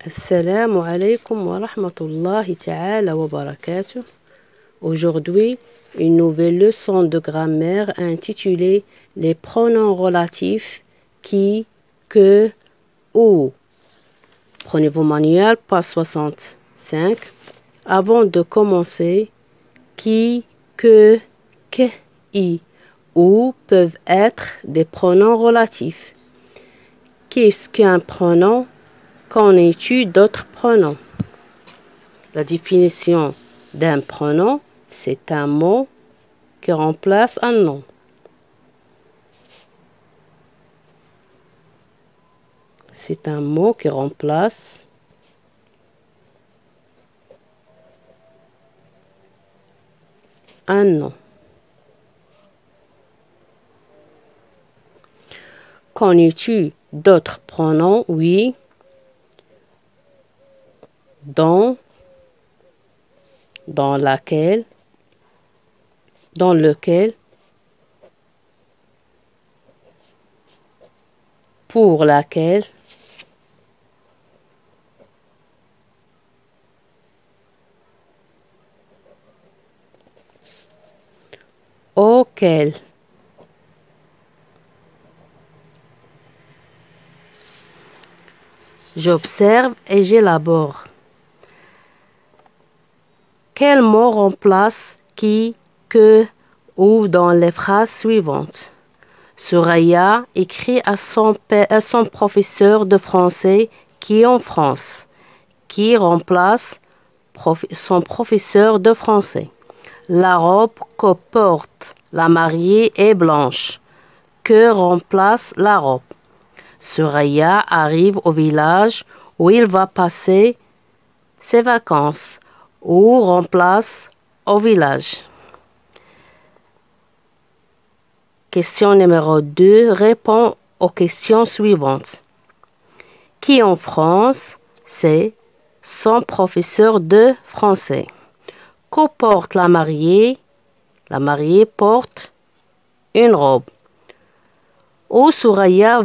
Assalamu alaikum wa rahmatullahi ta'ala wa barakatuh. Aujourd'hui, une nouvelle leçon de grammaire intitulée Les pronoms relatifs qui, que, ou. Prenez vos manuels, page 65. Avant de commencer, qui, que, i, ou peuvent être des pronoms relatifs. Qu'est-ce qu'un pronom? Connais-tu d'autres pronoms? La définition d'un pronom, c'est un mot qui remplace un nom. C'est un mot qui remplace un nom. Connais-tu d'autres pronoms? Oui. Dans laquelle, dans lequel, pour laquelle, auquel. J'observe et j'élabore. Quel mot remplace qui, que, ou dans les phrases suivantes? Soraya écrit à son professeur de français qui est en France, qui remplace son professeur de français. La robe que porte la mariée est blanche, que remplace la robe. Soraya arrive au village où il va passer ses vacances, ou remplace au village. Question numéro 2 répond aux questions suivantes. Qui en France, c'est son professeur de français. Que porte la mariée? La mariée porte une robe. Où Soraya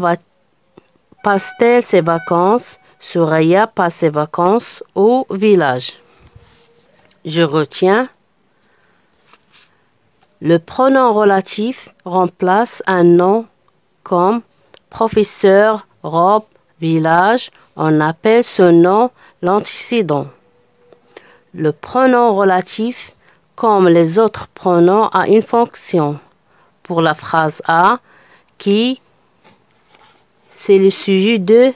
passe-t-elle ses vacances? Soraya passe ses vacances au village. Je retiens. Le pronom relatif remplace un nom comme professeur, robe, village. On appelle ce nom l'antécédent. Le pronom relatif, comme les autres pronoms, a une fonction. Pour la phrase A, qui, c'est le sujet de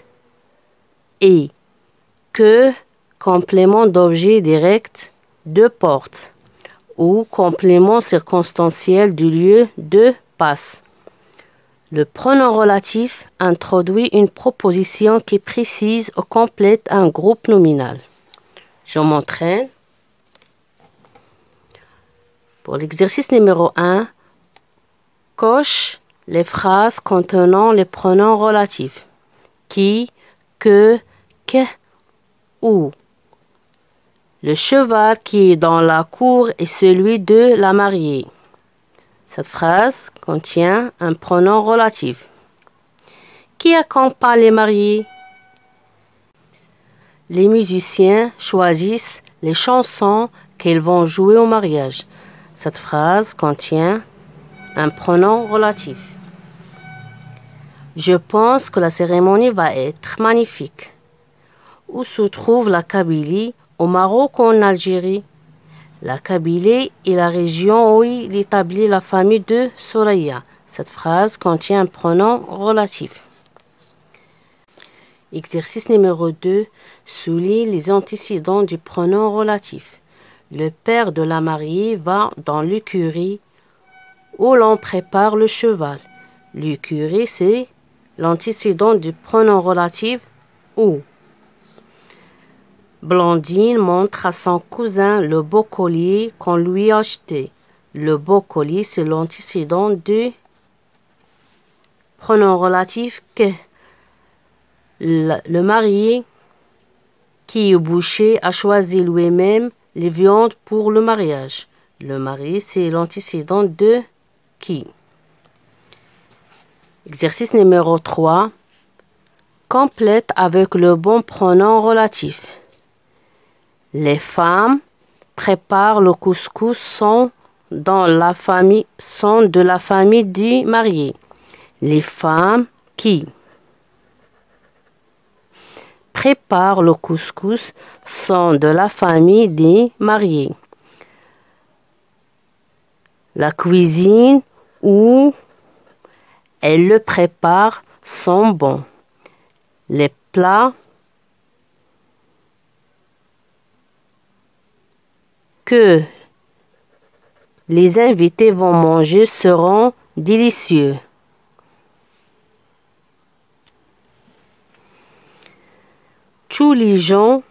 et. Que, complément d'objet direct de porte. Ou complément circonstanciel du lieu de passe. Le pronom relatif introduit une proposition qui précise ou complète un groupe nominal. Je m'entraîne. Pour l'exercice numéro 1, coche les phrases contenant les pronoms relatifs. Qui, que, ou. Le cheval qui est dans la cour est celui de la mariée. Cette phrase contient un pronom relatif. Qui accompagne les mariés? Les musiciens choisissent les chansons qu'ils vont jouer au mariage. Cette phrase contient un pronom relatif. Je pense que la cérémonie va être magnifique. Où se trouve la Kabylie? Au Maroc ou en Algérie? La Kabylie est la région où il établit la famille de Soraya. Cette phrase contient un pronom relatif. Exercice numéro 2. Souligne les antécédents du pronom relatif. Le père de la mariée va dans l'écurie où l'on prépare le cheval. L'écurie, c'est l'antécédent du pronom relatif où. Blandine montre à son cousin le beau collier qu'on lui a acheté. Le beau collier, c'est l'antécédent du pronom relatif que. Le marié qui est boucher a choisi lui-même les viandes pour le mariage. Le marié, c'est l'antécédent de qui. Exercice numéro 3. complète avec le bon pronom relatif. Les femmes préparent le couscous sont de la famille du marié. Les femmes qui préparent le couscous sont de la famille des mariés. La cuisine où elles le préparent sont bons. Les plats que les invités vont manger seront délicieux. Tous les gens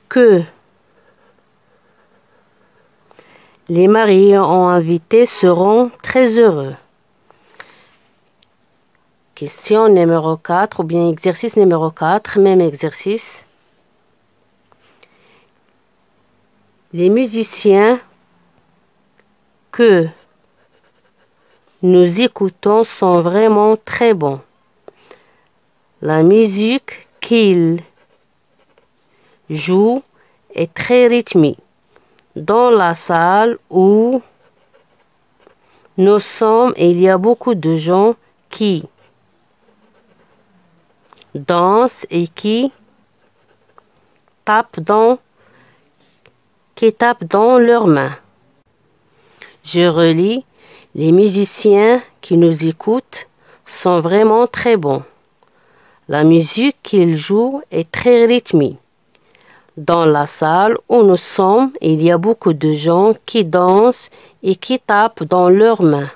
que les mariés ont invités seront très heureux. Question numéro 4 ou bien exercice numéro 4, même exercice. Les musiciens que nous écoutons sont vraiment très bons. La musique qu'ils jouent est très rythmée. Dans la salle où nous sommes, il y a beaucoup de gens qui dansent et qui tapent dans leurs mains. Je relis. Les musiciens qui nous écoutent sont vraiment très bons. La musique qu'ils jouent est très rythmée. Dans la salle où nous sommes, il y a beaucoup de gens qui dansent et qui tapent dans leurs mains.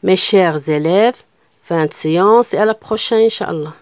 Mes chers élèves, fin de séance et à la prochaine, Inch'Allah.